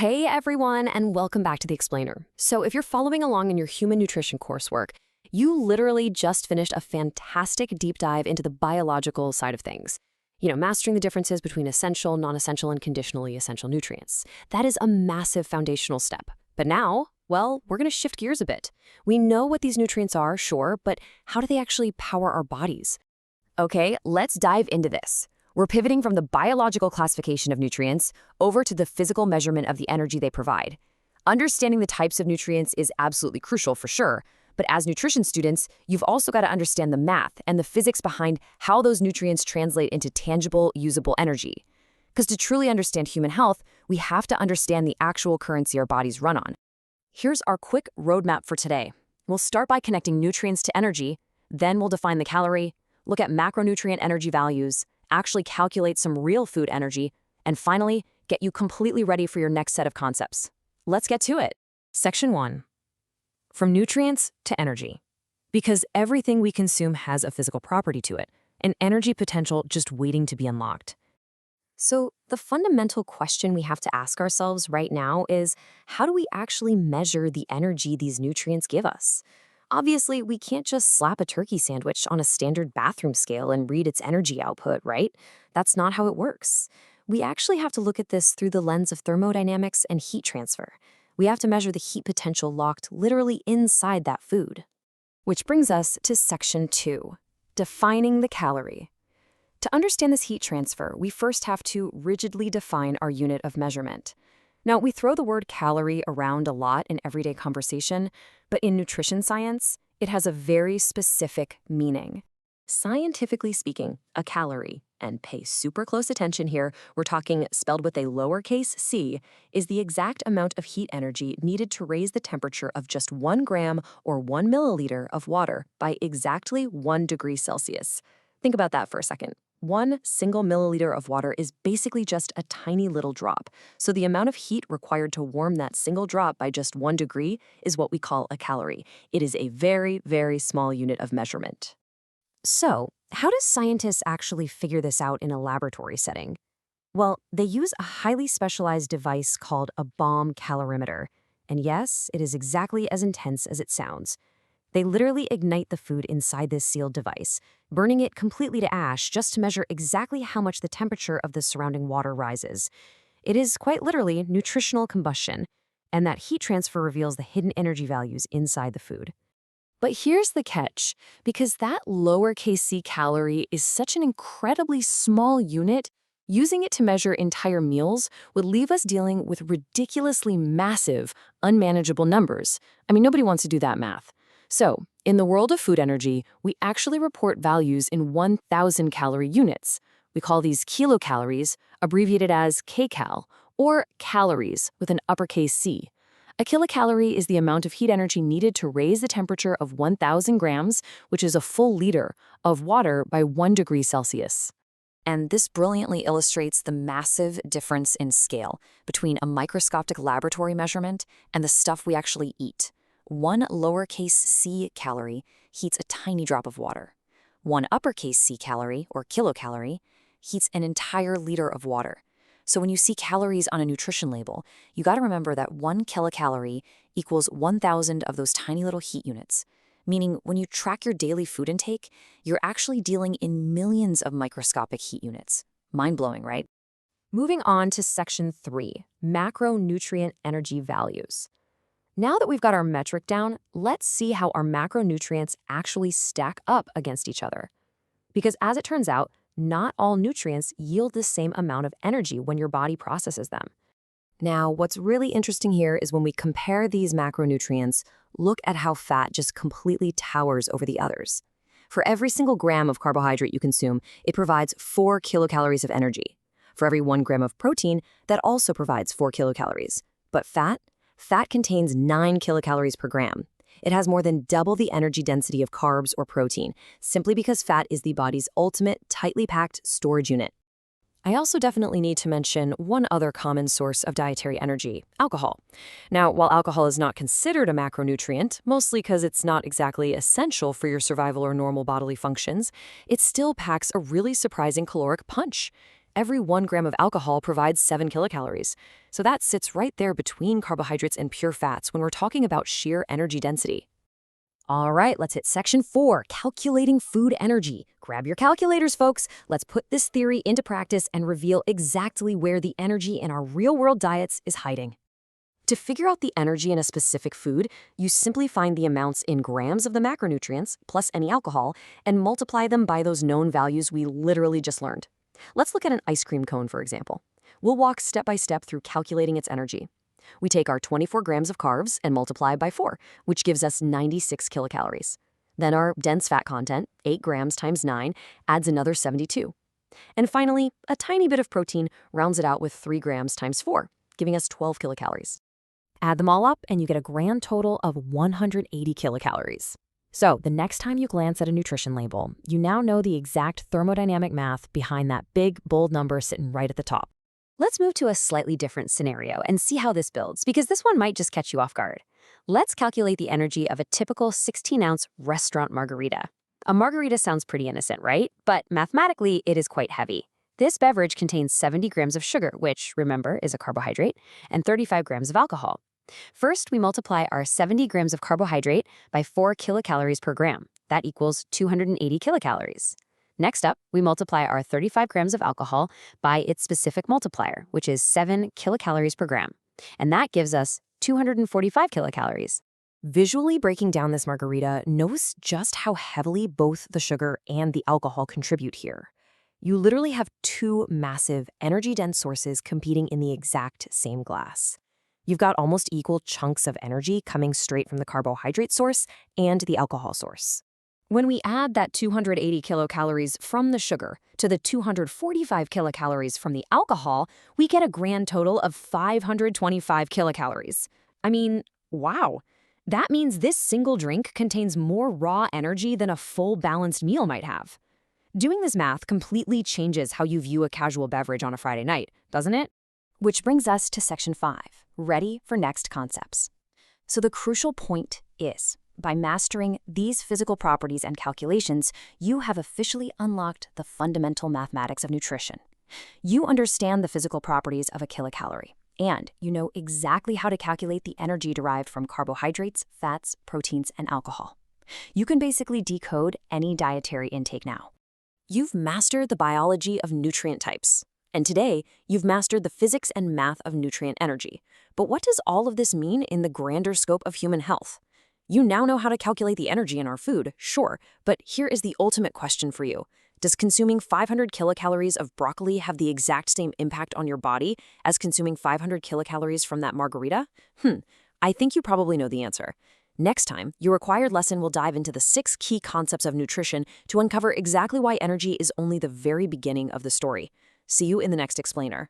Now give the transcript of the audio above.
Hey everyone, and welcome back to The Explainer. So if you're following along in your human nutrition coursework, you literally just finished a fantastic deep dive into the biological side of things. Mastering the differences between essential, non-essential, and conditionally essential nutrients. That is a massive foundational step. But now, well, we're going to shift gears a bit. We know what these nutrients are, sure, but how do they actually power our bodies? Okay, let's dive into this. We're pivoting from the biological classification of nutrients over to the physical measurement of the energy they provide. Understanding the types of nutrients is absolutely crucial for sure, but as nutrition students, you've also got to understand the math and the physics behind how those nutrients translate into tangible, usable energy. Because to truly understand human health, we have to understand the actual currency our bodies run on. Here's our quick roadmap for today. We'll start by connecting nutrients to energy, then we'll define the calorie, look at macronutrient energy values, actually calculate some real food energy, and finally, get you completely ready for your next set of concepts. Let's get to it. Section 1. From nutrients to energy. Because everything we consume has a physical property to it, an energy potential just waiting to be unlocked. So the fundamental question we have to ask ourselves right now is, how do we actually measure the energy these nutrients give us? Obviously, we can't just slap a turkey sandwich on a standard bathroom scale and read its energy output, right? That's not how it works. We actually have to look at this through the lens of thermodynamics and heat transfer. We have to measure the heat potential locked literally inside that food. Which brings us to Section 2, defining the calorie. To understand this heat transfer, we first have to rigidly define our unit of measurement. Now, we throw the word calorie around a lot in everyday conversation, but in nutrition science, it has a very specific meaning. Scientifically speaking, a calorie, and pay super close attention here, we're talking spelled with a lowercase c, is the exact amount of heat energy needed to raise the temperature of just 1 gram or 1 milliliter of water by exactly 1 degree Celsius. Think about that for a second. 1 single milliliter of water is basically just a tiny little drop, so the amount of heat required to warm that single drop by just 1 degree is what we call a calorie. It is a very, very small unit of measurement. So, how do scientists actually figure this out in a laboratory setting? Well, they use a highly specialized device called a bomb calorimeter. And yes, it is exactly as intense as it sounds. They literally ignite the food inside this sealed device, burning it completely to ash just to measure exactly how much the temperature of the surrounding water rises. It is quite literally nutritional combustion, and that heat transfer reveals the hidden energy values inside the food. But here's the catch, because that lowercase c calorie is such an incredibly small unit, using it to measure entire meals would leave us dealing with ridiculously massive, unmanageable numbers. I mean, nobody wants to do that math. So, in the world of food energy, we actually report values in 1,000 calorie units. We call these kilocalories, abbreviated as kcal, or calories with an uppercase C. A kilocalorie is the amount of heat energy needed to raise the temperature of 1,000 grams, which is a full liter, of water by 1 degree Celsius. And this brilliantly illustrates the massive difference in scale between a microscopic laboratory measurement and the stuff we actually eat. 1 lowercase c calorie heats a tiny drop of water. 1 uppercase c calorie, or kilocalorie, heats an entire liter of water. So when you see calories on a nutrition label, you got to remember that 1 kilocalorie equals 1,000 of those tiny little heat units. Meaning, when you track your daily food intake, you're actually dealing in millions of microscopic heat units. Mind-blowing, right? Moving on to Section 3, macronutrient energy values. Now that we've got our metric down, let's see how our macronutrients actually stack up against each other. Because as it turns out, not all nutrients yield the same amount of energy when your body processes them. Now, what's really interesting here is when we compare these macronutrients, look at how fat just completely towers over the others. For every single gram of carbohydrate you consume, it provides 4 kilocalories of energy. For every 1 gram of protein, that also provides 4 kilocalories. But fat contains 9 kilocalories per gram. It has more than double the energy density of carbs or protein, simply because fat is the body's ultimate, tightly packed storage unit. I also definitely need to mention one other common source of dietary energy, alcohol. Now, while alcohol is not considered a macronutrient, mostly because it's not exactly essential for your survival or normal bodily functions, it still packs a really surprising caloric punch. Every 1 gram of alcohol provides 7 kilocalories. So that sits right there between carbohydrates and pure fats when we're talking about sheer energy density. All right, let's hit section 4, calculating food energy. Grab your calculators, folks. Let's put this theory into practice and reveal exactly where the energy in our real-world diets is hiding. To figure out the energy in a specific food, you simply find the amounts in grams of the macronutrients, plus any alcohol, and multiply them by those known values we literally just learned. Let's look at an ice cream cone, for example. We'll walk step by step through calculating its energy. We take our 24 grams of carbs and multiply by 4, which gives us 96 kilocalories. Then our dense fat content, 8 grams times 9, adds another 72. And finally, a tiny bit of protein rounds it out with 3 grams times 4, giving us 12 kilocalories. Add them all up and you get a grand total of 180 kilocalories. So the next time you glance at a nutrition label, you now know the exact thermodynamic math behind that big, bold number sitting right at the top. Let's move to a slightly different scenario and see how this builds, because this one might just catch you off guard. Let's calculate the energy of a typical 16-ounce restaurant margarita. A margarita sounds pretty innocent, right? But mathematically, it is quite heavy. This beverage contains 70 grams of sugar, which, remember, is a carbohydrate, and 35 grams of alcohol. First, we multiply our 70 grams of carbohydrate by 4 kilocalories per gram. That equals 280 kilocalories. Next up, we multiply our 35 grams of alcohol by its specific multiplier, which is 7 kilocalories per gram. And that gives us 245 kilocalories. Visually breaking down this margarita, notice just how heavily both the sugar and the alcohol contribute here. You literally have two massive, energy-dense sources competing in the exact same glass. You've got almost equal chunks of energy coming straight from the carbohydrate source and the alcohol source. When we add that 280 kilocalories from the sugar to the 245 kilocalories from the alcohol, we get a grand total of 525 kilocalories. I mean, wow. That means this single drink contains more raw energy than a full balanced meal might have. Doing this math completely changes how you view a casual beverage on a Friday night, doesn't it? Which brings us to section 5, ready for next concepts. So the crucial point is, by mastering these physical properties and calculations, you have officially unlocked the fundamental mathematics of nutrition. You understand the physical properties of a kilocalorie, and you know exactly how to calculate the energy derived from carbohydrates, fats, proteins, and alcohol. You can basically decode any dietary intake now. You've mastered the biology of nutrient types. And today, you've mastered the physics and math of nutrient energy. But what does all of this mean in the grander scope of human health? You now know how to calculate the energy in our food, sure, but here is the ultimate question for you. Does consuming 500 kilocalories of broccoli have the exact same impact on your body as consuming 500 kilocalories from that margarita? I think you probably know the answer. Next time, your required lesson will dive into the 6 key concepts of nutrition to uncover exactly why energy is only the very beginning of the story. See you in the next explainer.